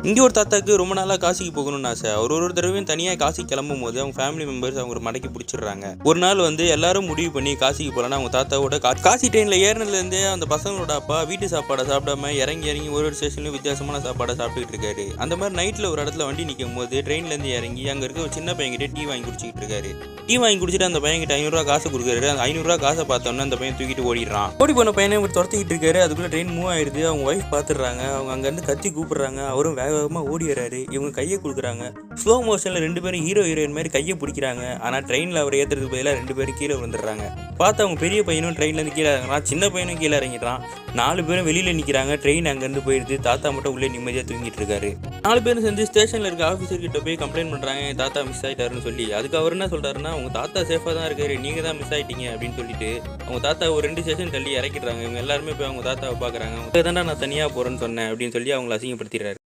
இங்கே ஒரு தாத்தாக்கு ரொம்ப நாளாக காசிக்கு போகணும்னு ஆசை. அவர் ஒரு தடவையும் தனியாக காசி கிளம்பும் போது அவங்க ஃபேமிலி மெம்பர்ஸ் அவங்க மடக்கி பிடிச்சிடுறாங்க. ஒரு நாள் எல்லாரும் முடிவு பண்ணி காசிக்கு போகலான்னு அவங்க தாத்தாவோட காசி ட்ரெயினில் ஏறினதுலேருந்தே அந்த பசங்களோட அப்பா வீட்டு சாப்பாடை சாப்பிடாம இறங்கி ஒரு ஸ்டேஷன்லையும் வித்தியாசமான சாப்பாடை சாப்பிட்டுட்டு இருக்காரு. அந்த மாதிரி நைட்டில் ஒரு இடத்துல வண்டி நிற்கும் போது ட்ரெயின்லேருந்து இறங்கி அங்கே இருக்க ஒரு சின்ன பையன்கிட்ட டீ வாங்கி குடிச்சிக்கிட்டு இருக்காரு. டீ வாங்கி குடிச்சிட்டு அந்த பையன்கிட்ட 500 ரூபா காசு கொடுக்குறாரு. அந்த 500 ரூபா காசை பார்த்தோன்னே அந்த பையன் தூக்கிட்டு ஓடிடுறான். ஓடி போன பையனை இவர் துரத்திக்கிட்டு இருக்காரு. அதுக்குள்ளே ட்ரெயின் மூவ் ஆயிடுது. அவங்க ஒய்ஃப் பார்த்துடுறாங்க. அவங்க அங்கேருந்து கத்தி கூப்பிடுறாங்க. அவரும் வேக வேகமாக ஓடி வராரு. இவங்க கையை கொடுக்குறாங்க. ஸ்லோ மோஷனில் 2 பேரும் ஹீரோ ஹீரோயின் மாதிரி கையை பிடிக்கிறாங்க. ஆனால் ட்ரெயினில் அவர் ஏற்றுறதுக்கு பதிலாக 2 பேரும் கீழே விழுந்துடுறாங்க. பார்த்து அவங்க பெரிய பையனும் ட்ரெயின்லேருந்து கீழே இறங்குறான். சின்ன பையனும் கீழே இறங்கிட்டான். 4 பேரும் வெளியில் நிற்கிறாங்க. ட்ரெயின் அங்கேருந்து போயிடுது. தாத்தா மட்டும் உள்ளே நிம்மதியாக தூங்கிட்டு இருக்காரு. 4 பேரும் சேர்ந்து ஸ்டேஷனில் இருக்க ஆஃபீஸர்கிட்ட போய் கம்ப்ளைண்ட் பண்ணுறாங்க, என் தாத்தா மிஸ் ஆகிட்டாருன்னு சொல்லி. அதுக்கு அவர் என்ன சொல்கிறாருன்னா, உங்கள் தாத்தா சேஃபாக தான் இருக்காரு, நீங்கள் தான் மிஸ் ஆகிட்டீங்க அப்படின்னு சொல்லிட்டு அவங்க தாத்தா ஒரு 2 ஸ்டேஷன் தள்ளி இறக்கிடுறாங்க. இவங்க எல்லாருமே போய் அவங்க தாத்தாவை பார்க்குறாங்க. அவங்க தாண்டா நான் தனியாக போகிறேன்னு சொன்னேன் அப்படின்னு சொல்லி அவங்களை அசிங்கப்படுத்திடுறாரு.